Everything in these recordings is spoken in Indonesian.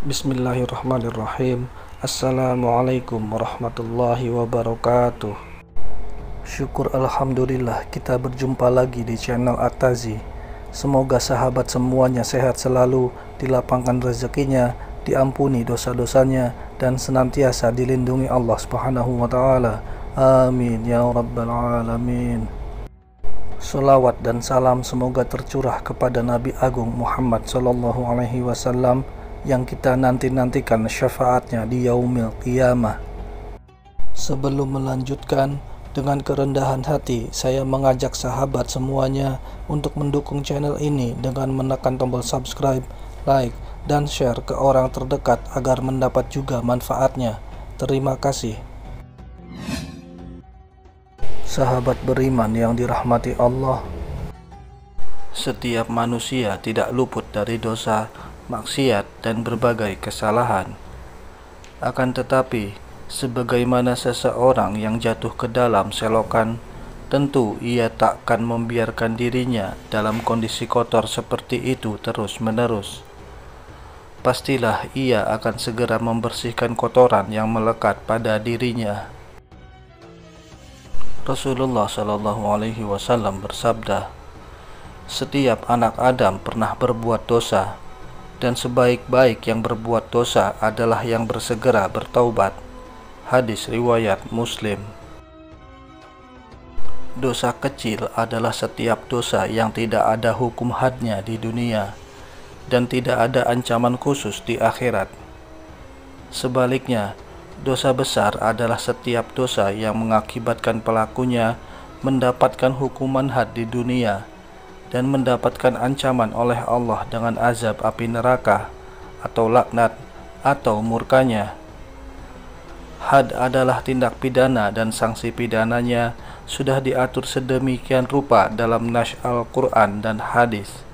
Bismillahirrahmanirrahim. Assalamualaikum warahmatullahi wabarakatuh. Syukur alhamdulillah kita berjumpa lagi di channel At-Tazi. Semoga sahabat semuanya sehat selalu, dilapangkan rezekinya, diampuni dosa-dosanya, dan senantiasa dilindungi Allah Subhanahu wa Ta'ala. Amin ya rabbal alamin. Salawat dan salam semoga tercurah kepada Nabi Agung Muhammad sallallahu alaihi wasallam yang kita nanti-nantikan syafaatnya di yaumil qiyamah. Sebelum melanjutkan, dengan kerendahan hati saya mengajak sahabat semuanya untuk mendukung channel ini dengan menekan tombol subscribe, like, dan share ke orang terdekat agar mendapat juga manfaatnya. Terima kasih. Sahabat beriman yang dirahmati Allah, setiap manusia tidak luput dari dosa, maksiat, dan berbagai kesalahan. Akan tetapi, sebagaimana seseorang yang jatuh ke dalam selokan, tentu ia takkan membiarkan dirinya dalam kondisi kotor seperti itu terus-menerus. Pastilah ia akan segera membersihkan kotoran yang melekat pada dirinya. Rasulullah Shallallahu Alaihi Wasallam bersabda, "Setiap anak Adam pernah berbuat dosa, dan sebaik-baik yang berbuat dosa adalah yang bersegera bertaubat." Hadis riwayat Muslim. Dosa kecil adalah setiap dosa yang tidak ada hukum hadnya di dunia dan tidak ada ancaman khusus di akhirat. Sebaliknya, dosa besar adalah setiap dosa yang mengakibatkan pelakunya mendapatkan hukuman had di dunia dan mendapatkan ancaman oleh Allah dengan azab api neraka atau laknat atau murkanya. Had adalah tindak pidana dan sanksi pidananya sudah diatur sedemikian rupa dalam nas Al-Quran dan hadis.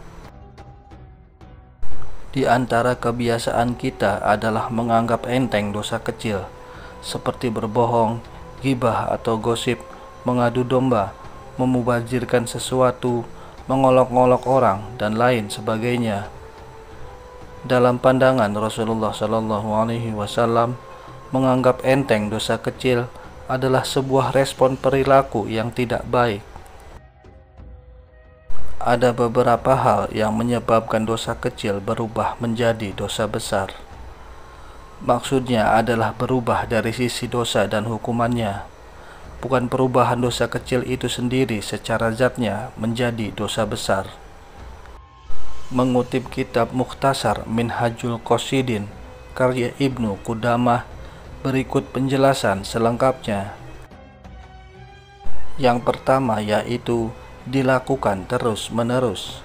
Di antara kebiasaan kita adalah menganggap enteng dosa kecil seperti berbohong, ghibah atau gosip, mengadu domba, memubazirkan sesuatu, mengolok-olok orang, dan lain sebagainya. Dalam pandangan Rasulullah Shallallahu Alaihi Wasallam, menganggap enteng dosa kecil adalah sebuah respon perilaku yang tidak baik. Ada beberapa hal yang menyebabkan dosa kecil berubah menjadi dosa besar. Maksudnya adalah berubah dari sisi dosa dan hukumannya, bukan perubahan dosa kecil itu sendiri secara zatnya menjadi dosa besar. Mengutip kitab Mukhtasar Minhajul Qasidin karya Ibnu Qudamah, berikut penjelasan selengkapnya. Yang pertama yaitu dilakukan terus-menerus.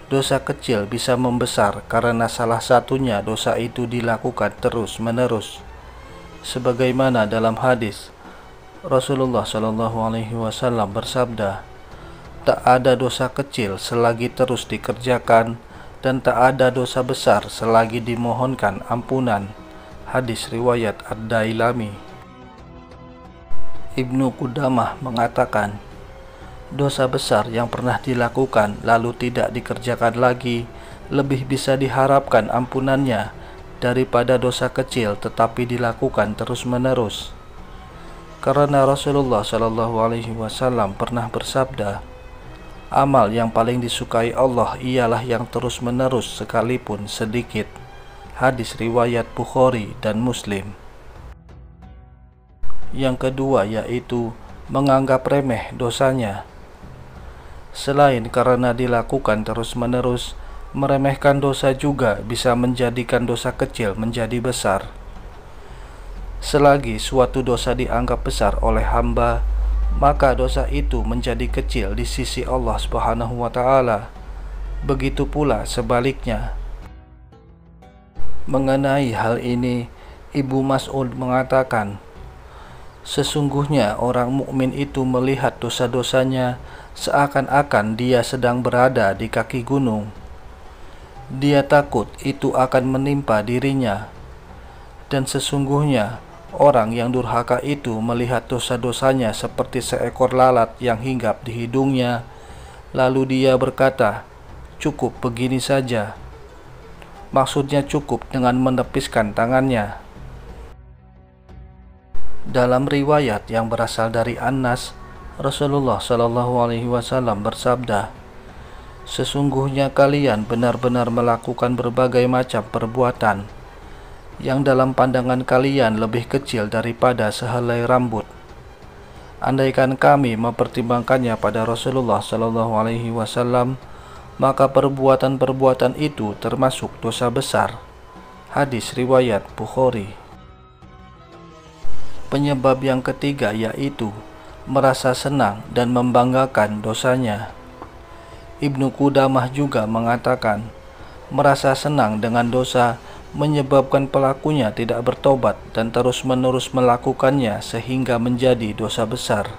Dosa kecil bisa membesar karena salah satunya dosa itu dilakukan terus-menerus. Sebagaimana dalam hadis, Rasulullah Shallallahu Alaihi Wasallam bersabda, "Tak ada dosa kecil selagi terus dikerjakan, dan tak ada dosa besar selagi dimohonkan ampunan." Hadis riwayat Ad-Dailami. Ibnu Qudamah mengatakan, dosa besar yang pernah dilakukan lalu tidak dikerjakan lagi lebih bisa diharapkan ampunannya daripada dosa kecil tetapi dilakukan terus-menerus. Karena Rasulullah Shallallahu Alaihi Wasallam pernah bersabda, amal yang paling disukai Allah ialah yang terus-menerus sekalipun sedikit. Hadis riwayat Bukhari dan Muslim. Yang kedua yaitu menganggap remeh dosanya. Selain karena dilakukan terus-menerus, meremehkan dosa juga bisa menjadikan dosa kecil menjadi besar. Selagi suatu dosa dianggap besar oleh hamba, maka dosa itu menjadi kecil di sisi Allah Subhanahu wa Ta'ala. Begitu pula sebaliknya. Mengenai hal ini, Ibnu Mas'ud mengatakan, sesungguhnya orang mukmin itu melihat dosa-dosanya seakan-akan dia sedang berada di kaki gunung. Dia takut itu akan menimpa dirinya. Dan sesungguhnya orang yang durhaka itu melihat dosa-dosanya seperti seekor lalat yang hinggap di hidungnya. Lalu dia berkata, cukup begini saja. Maksudnya cukup dengan menepiskan tangannya. Dalam riwayat yang berasal dari Anas, Rasulullah Shallallahu Alaihi Wasallam bersabda, "Sesungguhnya kalian benar-benar melakukan berbagai macam perbuatan yang dalam pandangan kalian lebih kecil daripada sehelai rambut. Andaikan kami mempertimbangkannya pada Rasulullah Shallallahu Alaihi Wasallam, maka perbuatan-perbuatan itu termasuk dosa besar." Hadis riwayat Bukhari. Penyebab yang ketiga yaitu merasa senang dan membanggakan dosanya. Ibnu Qudamah juga mengatakan, merasa senang dengan dosa menyebabkan pelakunya tidak bertobat dan terus-menerus melakukannya sehingga menjadi dosa besar.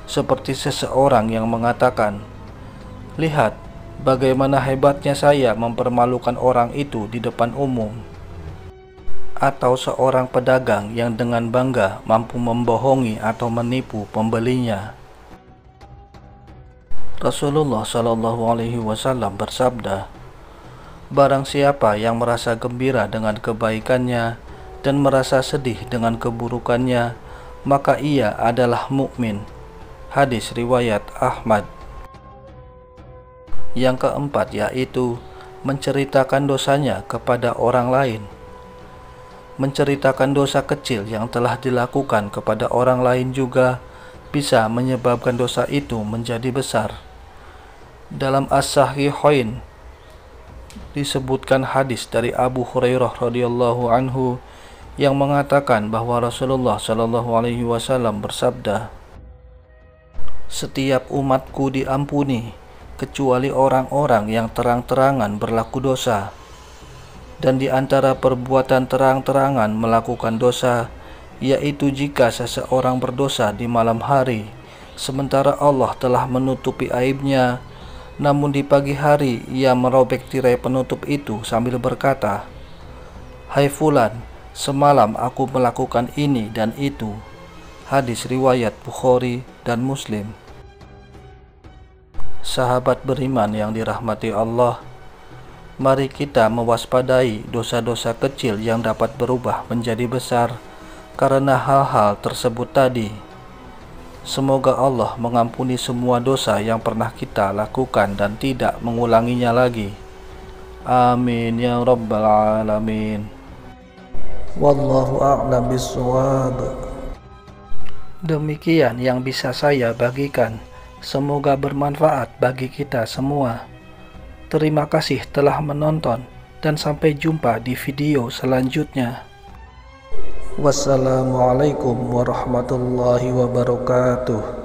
Seperti seseorang yang mengatakan, "Lihat bagaimana hebatnya saya mempermalukan orang itu di depan umum." Atau seorang pedagang yang dengan bangga mampu membohongi atau menipu pembelinya. Rasulullah Shallallahu Alaihi Wasallam bersabda, "Barang siapa yang merasa gembira dengan kebaikannya dan merasa sedih dengan keburukannya, maka ia adalah mukmin." Hadis riwayat Ahmad. Yang keempat yaitu menceritakan dosanya kepada orang lain. Menceritakan dosa kecil yang telah dilakukan kepada orang lain juga bisa menyebabkan dosa itu menjadi besar. Dalam As-Sahihain disebutkan hadis dari Abu Hurairah radhiyallahu anhu yang mengatakan bahwa Rasulullah Shallallahu Alaihi Wasallam bersabda, "Setiap umatku diampuni kecuali orang-orang yang terang-terangan berlaku dosa. Dan di antara perbuatan terang-terangan melakukan dosa, yaitu jika seseorang berdosa di malam hari, sementara Allah telah menutupi aibnya, namun di pagi hari ia merobek tirai penutup itu sambil berkata, 'Hai fulan, semalam aku melakukan ini dan itu.'" Hadis riwayat Bukhari dan Muslim. Sahabat beriman yang dirahmati Allah, mari kita mewaspadai dosa-dosa kecil yang dapat berubah menjadi besar karena hal-hal tersebut tadi. Semoga Allah mengampuni semua dosa yang pernah kita lakukan dan tidak mengulanginya lagi. Amin ya rabbal alamin. Wallahu a'lam bishawab. Demikian yang bisa saya bagikan. Semoga bermanfaat bagi kita semua. Terima kasih telah menonton dan sampai jumpa di video selanjutnya. Wassalamualaikum warahmatullahi wabarakatuh.